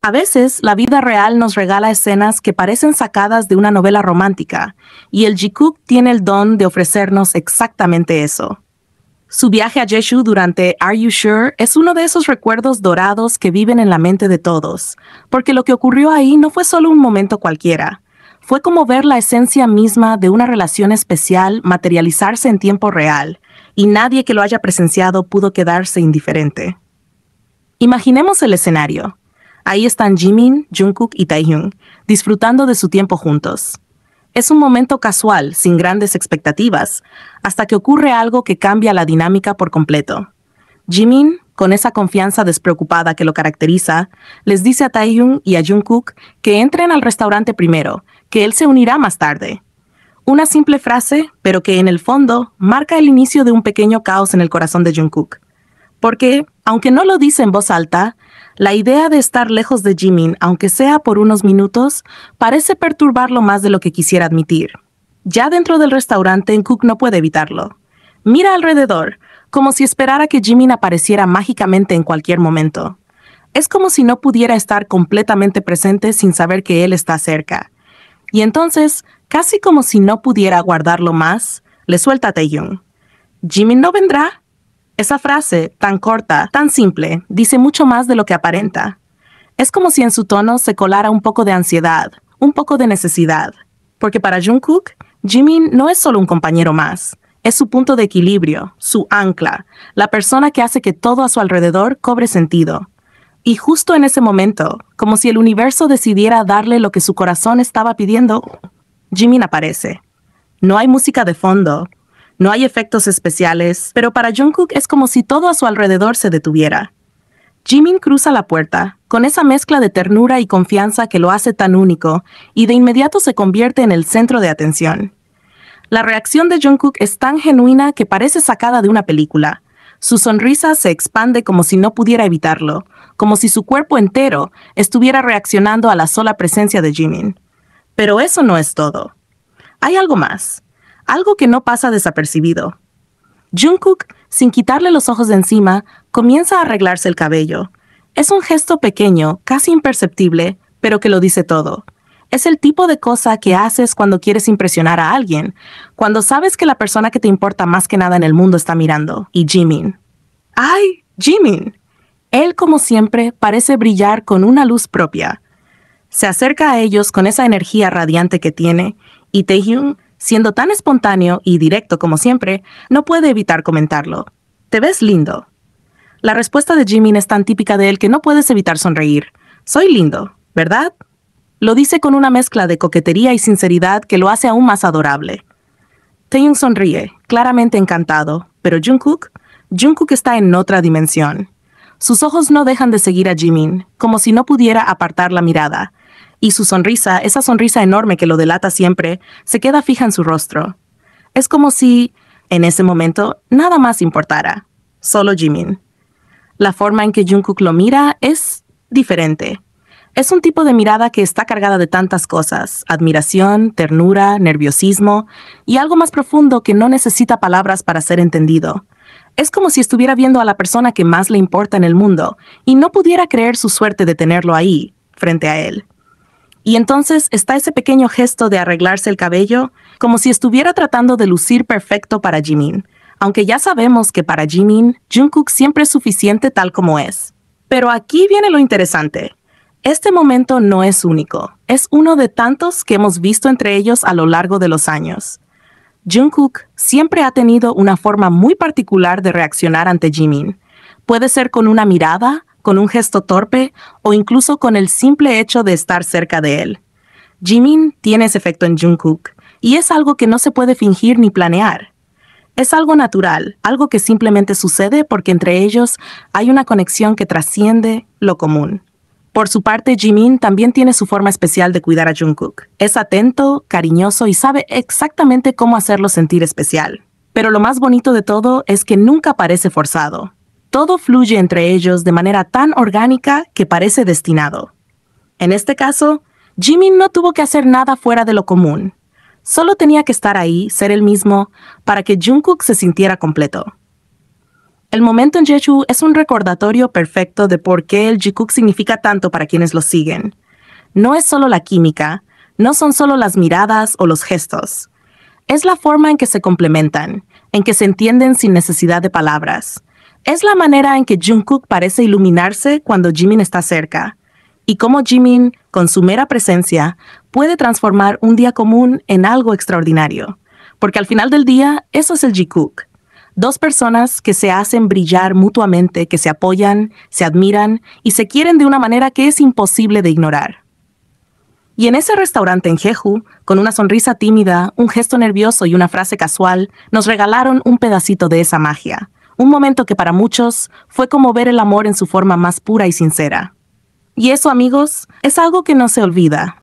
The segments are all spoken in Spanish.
A veces, la vida real nos regala escenas que parecen sacadas de una novela romántica, y el Jikook tiene el don de ofrecernos exactamente eso. Su viaje a Jeju durante Are You Sure es uno de esos recuerdos dorados que viven en la mente de todos, porque lo que ocurrió ahí no fue solo un momento cualquiera. Fue como ver la esencia misma de una relación especial materializarse en tiempo real, y nadie que lo haya presenciado pudo quedarse indiferente. Imaginemos el escenario. Ahí están Jimin, Jungkook y Taehyung, disfrutando de su tiempo juntos. Es un momento casual, sin grandes expectativas, hasta que ocurre algo que cambia la dinámica por completo. Jimin, con esa confianza despreocupada que lo caracteriza, les dice a Taehyung y a Jungkook que entren al restaurante primero, que él se unirá más tarde. Una simple frase, pero que en el fondo marca el inicio de un pequeño caos en el corazón de Jungkook. Porque, aunque no lo dice en voz alta, la idea de estar lejos de Jimin, aunque sea por unos minutos, parece perturbarlo más de lo que quisiera admitir. Ya dentro del restaurante, Jungkook no puede evitarlo. Mira alrededor, como si esperara que Jimin apareciera mágicamente en cualquier momento. Es como si no pudiera estar completamente presente sin saber que él está cerca. Y entonces, casi como si no pudiera aguardarlo más, le suelta a Taehyung. ¿Jimin no vendrá? Esa frase, tan corta, tan simple, dice mucho más de lo que aparenta. Es como si en su tono se colara un poco de ansiedad, un poco de necesidad. Porque para Jungkook, Jimin no es solo un compañero más. Es su punto de equilibrio, su ancla, la persona que hace que todo a su alrededor cobre sentido. Y justo en ese momento, como si el universo decidiera darle lo que su corazón estaba pidiendo, Jimin aparece. No hay música de fondo. No hay efectos especiales, pero para Jungkook es como si todo a su alrededor se detuviera. Jimin cruza la puerta, con esa mezcla de ternura y confianza que lo hace tan único, y de inmediato se convierte en el centro de atención. La reacción de Jungkook es tan genuina que parece sacada de una película. Su sonrisa se expande como si no pudiera evitarlo, como si su cuerpo entero estuviera reaccionando a la sola presencia de Jimin. Pero eso no es todo. Hay algo más. Algo que no pasa desapercibido. Jungkook, sin quitarle los ojos de encima, comienza a arreglarse el cabello. Es un gesto pequeño, casi imperceptible, pero que lo dice todo. Es el tipo de cosa que haces cuando quieres impresionar a alguien, cuando sabes que la persona que te importa más que nada en el mundo está mirando. Y Jimin. ¡Ay, Jimin! Él, como siempre, parece brillar con una luz propia. Se acerca a ellos con esa energía radiante que tiene, y Taehyung, siendo tan espontáneo y directo como siempre, no puede evitar comentarlo. «Te ves lindo». La respuesta de Jimin es tan típica de él que no puedes evitar sonreír. «Soy lindo, ¿verdad?». Lo dice con una mezcla de coquetería y sinceridad que lo hace aún más adorable. Taehyung sonríe, claramente encantado, pero Jungkook está en otra dimensión. Sus ojos no dejan de seguir a Jimin, como si no pudiera apartar la mirada. Y su sonrisa, esa sonrisa enorme que lo delata siempre, se queda fija en su rostro. Es como si, en ese momento, nada más importara. Solo Jimin. La forma en que Jungkook lo mira es diferente. Es un tipo de mirada que está cargada de tantas cosas: admiración, ternura, nerviosismo y algo más profundo que no necesita palabras para ser entendido. Es como si estuviera viendo a la persona que más le importa en el mundo y no pudiera creer su suerte de tenerlo ahí, frente a él. Y entonces está ese pequeño gesto de arreglarse el cabello, como si estuviera tratando de lucir perfecto para Jimin, aunque ya sabemos que para Jimin, Jungkook siempre es suficiente tal como es. Pero aquí viene lo interesante. Este momento no es único, es uno de tantos que hemos visto entre ellos a lo largo de los años. Jungkook siempre ha tenido una forma muy particular de reaccionar ante Jimin. Puede ser con una mirada, con un gesto torpe o incluso con el simple hecho de estar cerca de él. Jimin tiene ese efecto en Jungkook y es algo que no se puede fingir ni planear. Es algo natural, algo que simplemente sucede porque entre ellos hay una conexión que trasciende lo común. Por su parte, Jimin también tiene su forma especial de cuidar a Jungkook. Es atento, cariñoso y sabe exactamente cómo hacerlo sentir especial. Pero lo más bonito de todo es que nunca parece forzado. Todo fluye entre ellos de manera tan orgánica que parece destinado. En este caso, Jimin no tuvo que hacer nada fuera de lo común. Solo tenía que estar ahí, ser él mismo, para que Jungkook se sintiera completo. El momento en Jeju es un recordatorio perfecto de por qué el Jikook significa tanto para quienes lo siguen. No es solo la química, no son solo las miradas o los gestos. Es la forma en que se complementan, en que se entienden sin necesidad de palabras. Es la manera en que Jungkook parece iluminarse cuando Jimin está cerca, y cómo Jimin, con su mera presencia, puede transformar un día común en algo extraordinario. Porque al final del día, eso es el Jikook. Dos personas que se hacen brillar mutuamente, que se apoyan, se admiran y se quieren de una manera que es imposible de ignorar. Y en ese restaurante en Jeju, con una sonrisa tímida, un gesto nervioso y una frase casual, nos regalaron un pedacito de esa magia. Un momento que para muchos fue como ver el amor en su forma más pura y sincera. Y eso, amigos, es algo que no se olvida.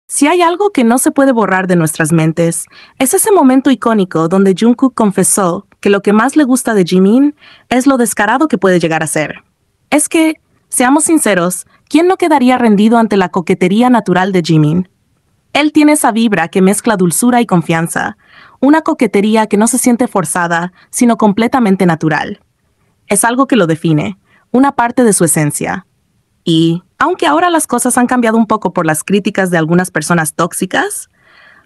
Si hay algo que no se puede borrar de nuestras mentes, es ese momento icónico donde Jungkook confesó que lo que más le gusta de Jimin es lo descarado que puede llegar a ser. Es que, seamos sinceros, ¿quién no quedaría rendido ante la coquetería natural de Jimin? Él tiene esa vibra que mezcla dulzura y confianza, una coquetería que no se siente forzada, sino completamente natural. Es algo que lo define, una parte de su esencia. Y, aunque ahora las cosas han cambiado un poco por las críticas de algunas personas tóxicas,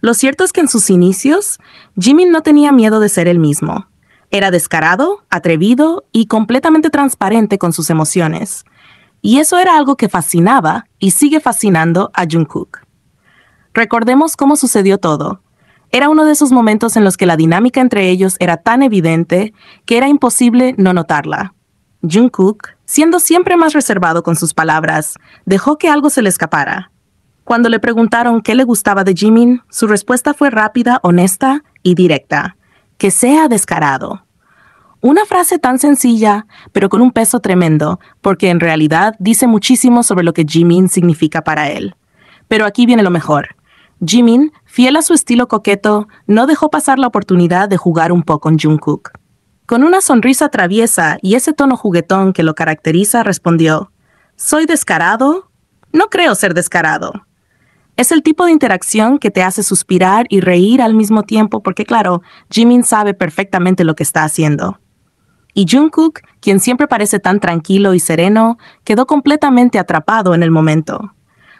lo cierto es que en sus inicios, Jimin no tenía miedo de ser él mismo. Era descarado, atrevido y completamente transparente con sus emociones. Y eso era algo que fascinaba y sigue fascinando a Jungkook. Recordemos cómo sucedió todo. Era uno de esos momentos en los que la dinámica entre ellos era tan evidente que era imposible no notarla. Jungkook, siendo siempre más reservado con sus palabras, dejó que algo se le escapara. Cuando le preguntaron qué le gustaba de Jimin, su respuesta fue rápida, honesta y directa: que sea descarado. Una frase tan sencilla, pero con un peso tremendo, porque en realidad dice muchísimo sobre lo que Jimin significa para él. Pero aquí viene lo mejor. Jimin, fiel a su estilo coqueto, no dejó pasar la oportunidad de jugar un poco con Jungkook. Con una sonrisa traviesa y ese tono juguetón que lo caracteriza, respondió: ¿soy descarado? No creo ser descarado. Es el tipo de interacción que te hace suspirar y reír al mismo tiempo porque, claro, Jimin sabe perfectamente lo que está haciendo. Y Jungkook, quien siempre parece tan tranquilo y sereno, quedó completamente atrapado en el momento.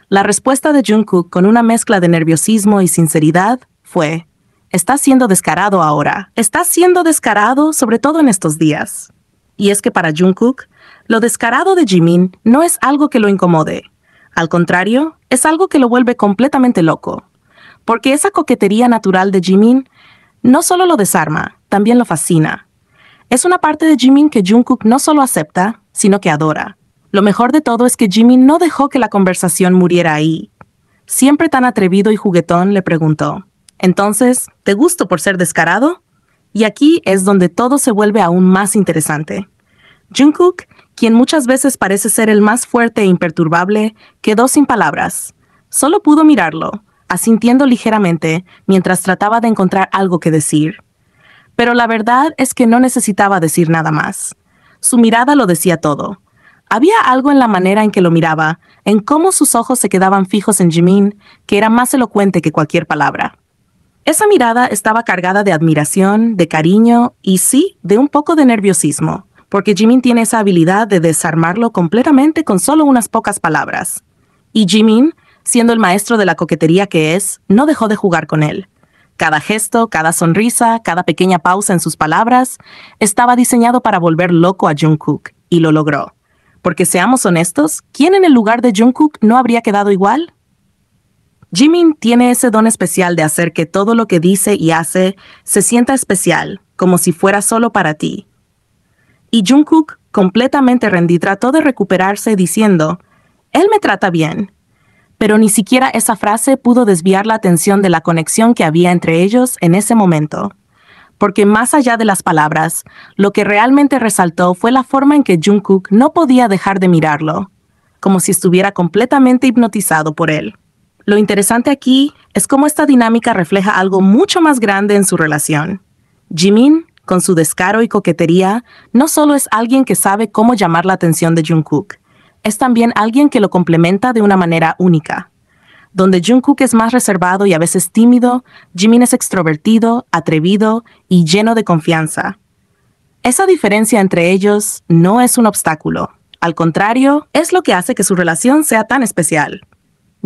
La respuesta de Jungkook, con una mezcla de nerviosismo y sinceridad, fue: estás siendo descarado ahora. Estás siendo descarado, sobre todo en estos días. Y es que para Jungkook, lo descarado de Jimin no es algo que lo incomode. Al contrario, es algo que lo vuelve completamente loco. Porque esa coquetería natural de Jimin no solo lo desarma, también lo fascina. Es una parte de Jimin que Jungkook no solo acepta, sino que adora. Lo mejor de todo es que Jimin no dejó que la conversación muriera ahí. Siempre tan atrevido y juguetón, le preguntó: ¿entonces, te gusto por ser descarado? Y aquí es donde todo se vuelve aún más interesante. Jungkook, quien muchas veces parece ser el más fuerte e imperturbable, quedó sin palabras. Solo pudo mirarlo, asintiendo ligeramente, mientras trataba de encontrar algo que decir. Pero la verdad es que no necesitaba decir nada más. Su mirada lo decía todo. Había algo en la manera en que lo miraba, en cómo sus ojos se quedaban fijos en Jimin, que era más elocuente que cualquier palabra. Esa mirada estaba cargada de admiración, de cariño y sí, de un poco de nerviosismo, porque Jimin tiene esa habilidad de desarmarlo completamente con solo unas pocas palabras. Y Jimin, siendo el maestro de la coquetería que es, no dejó de jugar con él. Cada gesto, cada sonrisa, cada pequeña pausa en sus palabras estaba diseñado para volver loco a Jungkook, y lo logró. Porque seamos honestos, ¿quién en el lugar de Jungkook no habría quedado igual? Jimin tiene ese don especial de hacer que todo lo que dice y hace se sienta especial, como si fuera solo para ti. Y Jungkook, completamente rendido, trató de recuperarse diciendo: él me trata bien. Pero ni siquiera esa frase pudo desviar la atención de la conexión que había entre ellos en ese momento. Porque más allá de las palabras, lo que realmente resaltó fue la forma en que Jungkook no podía dejar de mirarlo, como si estuviera completamente hipnotizado por él. Lo interesante aquí es cómo esta dinámica refleja algo mucho más grande en su relación. Jimin, con su descaro y coquetería, no solo es alguien que sabe cómo llamar la atención de Jungkook, es también alguien que lo complementa de una manera única. Donde Jungkook es más reservado y a veces tímido, Jimin es extrovertido, atrevido y lleno de confianza. Esa diferencia entre ellos no es un obstáculo. Al contrario, es lo que hace que su relación sea tan especial.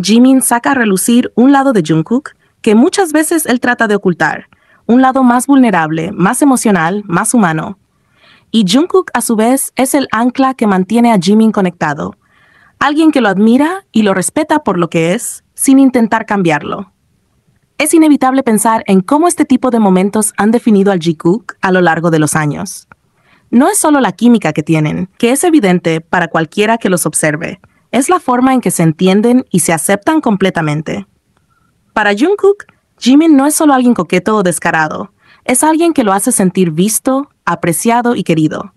Jimin saca a relucir un lado de Jungkook que muchas veces él trata de ocultar, un lado más vulnerable, más emocional, más humano. Y Jungkook, a su vez, es el ancla que mantiene a Jimin conectado. Alguien que lo admira y lo respeta por lo que es, sin intentar cambiarlo. Es inevitable pensar en cómo este tipo de momentos han definido al Jikook a lo largo de los años. No es solo la química que tienen, que es evidente para cualquiera que los observe. Es la forma en que se entienden y se aceptan completamente. Para Jungkook, Jimin no es solo alguien coqueto o descarado, es alguien que lo hace sentir visto, apreciado y querido.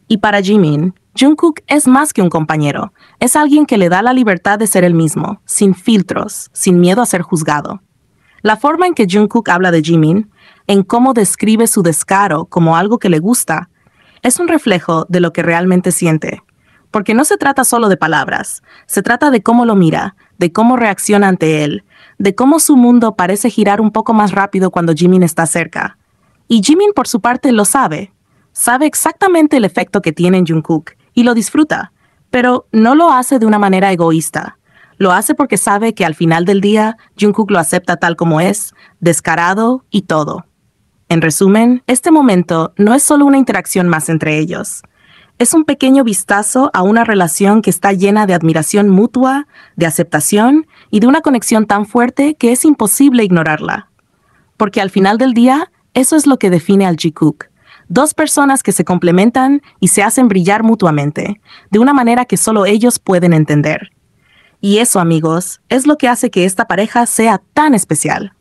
Y para Jimin, Jungkook es más que un compañero, es alguien que le da la libertad de ser él mismo, sin filtros, sin miedo a ser juzgado. La forma en que Jungkook habla de Jimin, en cómo describe su descaro como algo que le gusta, es un reflejo de lo que realmente siente. Porque no se trata solo de palabras, se trata de cómo lo mira, de cómo reacciona ante él, de cómo su mundo parece girar un poco más rápido cuando Jimin está cerca. Y Jimin, por su parte, lo sabe. Sabe exactamente el efecto que tiene en Jungkook y lo disfruta, pero no lo hace de una manera egoísta. Lo hace porque sabe que al final del día, Jungkook lo acepta tal como es, descarado y todo. En resumen, este momento no es solo una interacción más entre ellos. Es un pequeño vistazo a una relación que está llena de admiración mutua, de aceptación y de una conexión tan fuerte que es imposible ignorarla. Porque al final del día, eso es lo que define al Jikook. Dos personas que se complementan y se hacen brillar mutuamente, de una manera que solo ellos pueden entender. Y eso, amigos, es lo que hace que esta pareja sea tan especial.